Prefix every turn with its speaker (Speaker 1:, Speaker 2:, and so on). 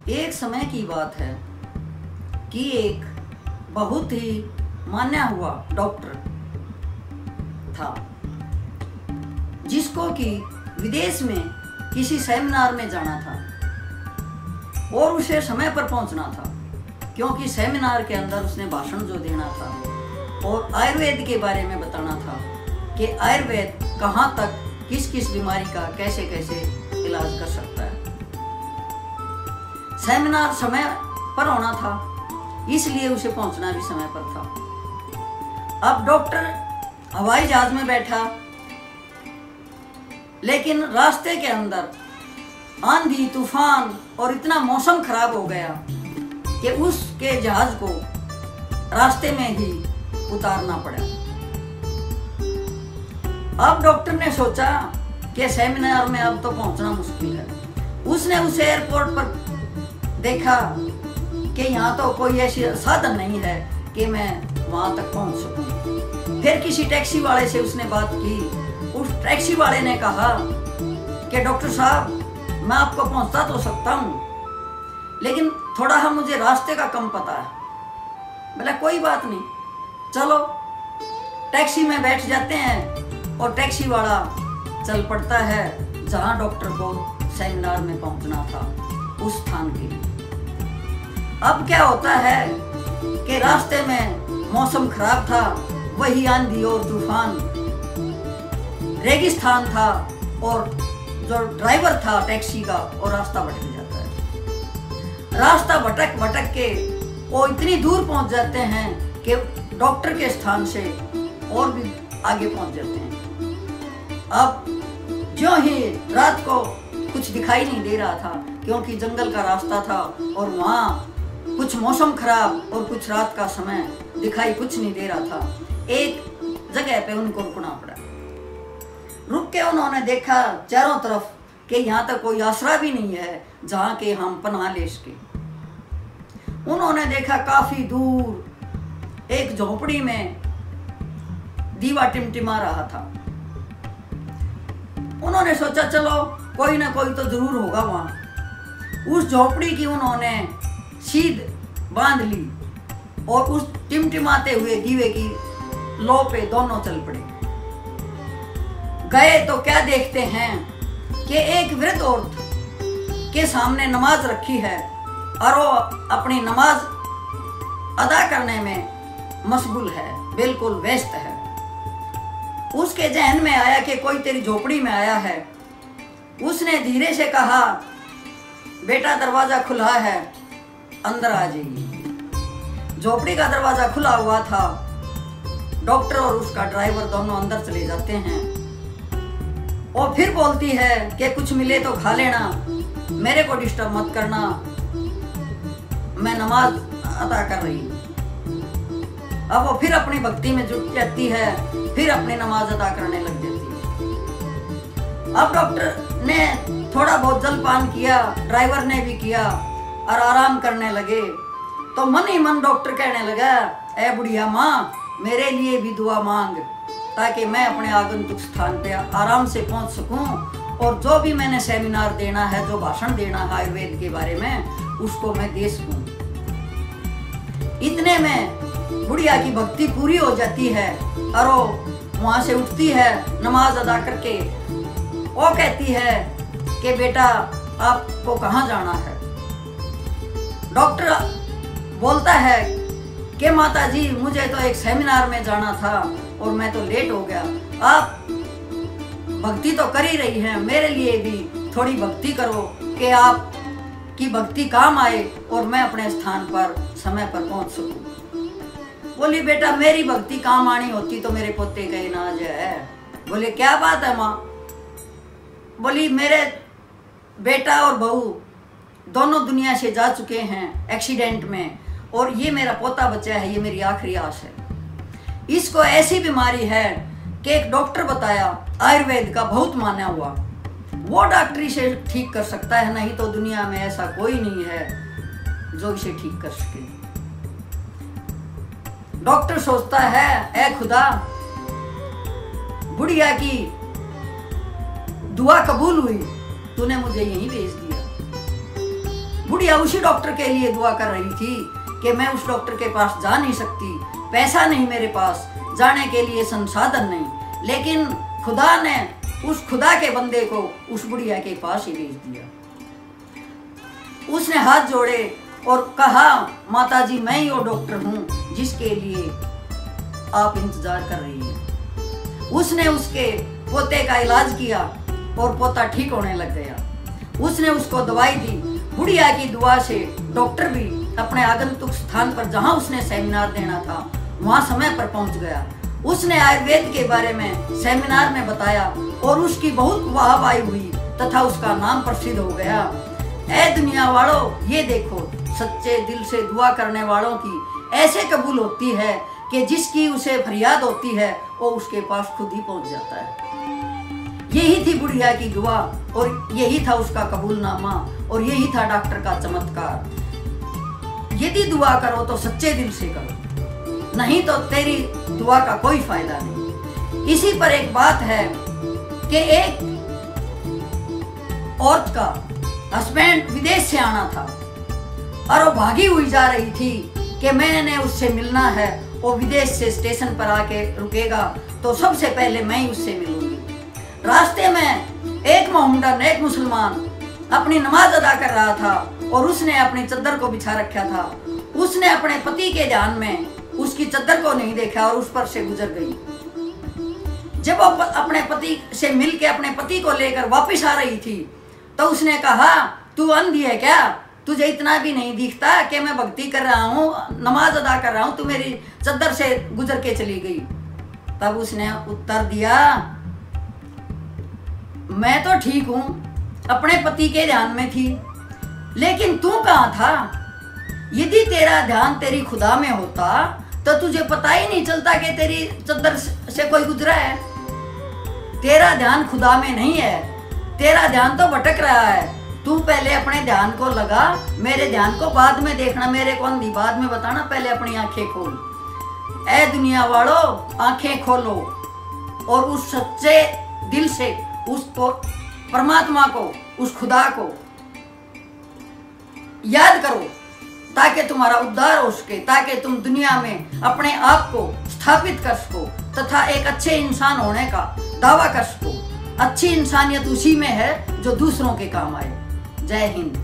Speaker 1: एक समय की बात है कि एक बहुत ही माना हुआ डॉक्टर था जिसको कि विदेश में किसी सेमिनार में जाना था और उसे समय पर पहुंचना था, क्योंकि सेमिनार के अंदर उसने भाषण जो देना था और आयुर्वेद के बारे में बताना था कि आयुर्वेद कहाँ तक किस किस बीमारी का कैसे कैसे इलाज कर सकता है। सेमिनार समय पर होना था, इसलिए उसे पहुंचना भी समय पर था। अब डॉक्टर हवाई जहाज में बैठा, लेकिन रास्ते के अंदर आंधी तूफान और इतना मौसम खराब हो गया कि उसके जहाज को रास्ते में ही उतारना पड़ा। अब डॉक्टर ने सोचा कि सेमिनार में अब तो पहुंचना मुश्किल है। उसने उस एयरपोर्ट पर देखा कि यहाँ तो कोई ऐसी साधन नहीं है कि मैं वहां तक पहुंच सकूं। फिर किसी टैक्सी वाले से उसने बात की। उस टैक्सी वाले ने कहा कि डॉक्टर साहब, मैं आपको पहुंचता तो सकता हूं, लेकिन थोड़ा मुझे रास्ते का कम पता है। बोला कोई बात नहीं, चलो टैक्सी में बैठ जाते हैं। और टैक्सी वाला चल पड़ता है जहां डॉक्टर को सेमिनार में पहुंचना था, उस स्थान के लिए। अब क्या होता है कि रास्ते में मौसम खराब था, वही आंधी और तूफान, रेगिस्तान था और जो ड्राइवर था टैक्सी का वो रास्ता भटक जाता है। रास्ता भटक भटक के वो इतनी दूर पहुंच जाते हैं कि डॉक्टर के स्थान से और भी आगे पहुंच जाते हैं। अब जो ही रात को कुछ दिखाई नहीं दे रहा था, क्योंकि जंगल का रास्ता था और वहाँ कुछ मौसम खराब और कुछ रात का समय, दिखाई कुछ नहीं दे रहा था। एक जगह पे उनको रुकना पड़ा। रुक के उन्होंने देखा चारों तरफ कि यहाँ तक कोई आसरा भी नहीं है जहाँ के हम पनाह ले सके। उन्होंने देखा काफी दूर एक झोपड़ी में दीवा टिमटिमा रहा था। उन्होंने सोचा चलो कोई ना कोई तो जरूर होगा वहां। उस झोपड़ी की उन्होंने सीध बांध ली और उस टिमटिमाते हुए दीवे की लो पे दोनों चल पड़े। गए तो क्या देखते हैं कि एक वृद्ध औरत के सामने नमाज रखी है और वो अपनी नमाज अदा करने में मशगूल है, बिल्कुल व्यस्त है। उसके जहन में आया कि कोई तेरी झोपड़ी में आया है। उसने धीरे से कहा, बेटा दरवाजा खुला है, अंदर आ जाइए। झोपड़ी का दरवाजा खुला हुआ था। डॉक्टर और उसका ड्राइवर दोनों अंदर चले जाते हैं। और फिर बोलती है कि कुछ मिले तो खा लेना, मेरे को डिस्टर्ब मत करना, मैं नमाज अदा कर रही हूँ। अब वो फिर अपनी भक्ति में जुट जाती है, फिर अपनी नमाज अदा करने लग जाती है। अब डॉक्टर ने थोड़ा बहुत जलपान किया, ड्राइवर ने भी किया और आराम करने लगे। तो मन ही मन डॉक्टर कहने लगा, ए बुढ़िया माँ, मेरे लिए भी दुआ मांग, ताकि मैं अपने आगंतुक स्थान पे आराम से पहुंच सकूं और जो भी मैंने सेमिनार देना है, जो भाषण देना है आयुर्वेद के बारे में, उसको मैं दे सकूं। इतने में बुढ़िया की भक्ति पूरी हो जाती है और वो वहां से उठती है नमाज अदा करके। वो कहती है कि बेटा आपको कहाँ जाना है। डॉक्टर बोलता है कि माता जी, मुझे तो एक सेमिनार में जाना था और मैं तो लेट हो गया। आप भक्ति तो कर ही रही हैं, मेरे लिए भी थोड़ी भक्ति करो कि आप की भक्ति काम आए और मैं अपने स्थान पर समय पर पहुंच सकूं। बोली बेटा, मेरी भक्ति काम आनी होती तो मेरे पोते गए ना आ जाए। बोले क्या बात है माँ। बोली मेरे बेटा और बहू दोनों दुनिया से जा चुके हैं एक्सीडेंट में, और ये मेरा पोता बच्चा है, ये मेरी आखिरी आस है। इसको ऐसी बीमारी है कि एक डॉक्टर बताया, आयुर्वेद का बहुत माना हुआ, वो डॉक्टरी से ठीक कर सकता है, नहीं तो दुनिया में ऐसा कोई नहीं है जो इसे ठीक कर सके। डॉक्टर सोचता है, ऐ खुदा, बुढ़िया की दुआ कबूल हुई, तूने मुझे यहीं भेज दिया। बुढ़िया उसी डॉक्टर के लिए दुआ कर रही थी कि मैं उस डॉक्टर के पास जा नहीं सकती, पैसा नहीं मेरे पास, जाने के लिए संसाधन नहीं, लेकिन खुदा ने उस खुदा के बंदे को उस बुढ़िया के पास ही भेज दिया। उसने हाथ जोड़े और कहा, माताजी मैं ही वो डॉक्टर हूँ जिसके लिए आप इंतजार कर रही हैं। उसने उसके पोते का इलाज किया और पोता ठीक होने लग गया। उसने उसको दवाई दी। बुढ़िया की दुआ से डॉक्टर भी अपने आगंतुक स्थान पर जहां उसने सेमिनार देना था वहां समय पर पहुंच गया। उसने आयुर्वेद के बारे में सेमिनार में बताया और उसकी बहुत वाहवाही हुई तथा उसका नाम प्रसिद्ध हो गया। ऐ दुनिया वालों, ये देखो, सच्चे दिल से दुआ करने वालों की ऐसे कबूल होती है कि जिसकी उसे फरियाद होती है वो उसके पास खुद ही पहुंच जाता है। यही थी बुढ़िया की दुआ और यही था उसका कबूलनामा और यही था डॉक्टर का चमत्कार। यदि दुआ करो तो सच्चे दिल से करो, नहीं तो तेरी दुआ का कोई फायदा नहीं। इसी पर एक बात है कि एक औरत का हस्बैंड विदेश से आना था और वो भागी हुई जा रही थी कि मैंने उससे मिलना है, वो विदेश से स्टेशन पर आके रुकेगा तो सबसे पहले मैं ही उससे मिलूंगी। रास्ते में एक मोहम्मदन, एक मुसलमान अपनी नमाज अदा कर रहा था और उसने अपनी चद्दर को बिछा रखा था। उसने अपने पति के ध्यान में उसकी चद्दर को नहीं देखा और उस पर से गुजर गई। जब वो अपने पति से मिलके अपने पति को लेकर वापस आ रही थी तो उसने कहा, तू अंधी है क्या? तुझे इतना भी नहीं दिखता कि मैं भक्ति कर रहा हूँ, नमाज अदा कर रहा हूँ, तू मेरी चद्दर से गुजर के चली गई। तब उसने उत्तर दिया, मैं तो ठीक हूँ, अपने पति के ध्यान में थी, लेकिन तू कहाँ था? यदि तेरा ध्यान तेरी खुदा में होता तो तुझे पता ही नहीं चलता कि तेरी चद्दर से कोई गुजरा है। तेरा ध्यान खुदा में नहीं है, तेरा ध्यान तो भटक रहा है। तू पहले अपने ध्यान को लगा, मेरे ध्यान को बाद में देखना, मेरे को अंधी बाद में बताना, पहले अपनी आंखें खोल। ऐ दुनिया वालों, आंखें खोलो और उस सच्चे दिल से उसको, परमात्मा को, उस खुदा को याद करो ताकि तुम्हारा उद्धार हो सके, ताकि तुम दुनिया में अपने आप को स्थापित कर सको तथा एक अच्छे इंसान होने का दावा कर सको। अच्छी इंसानियत उसी में है जो दूसरों के काम आए। जय हिंद।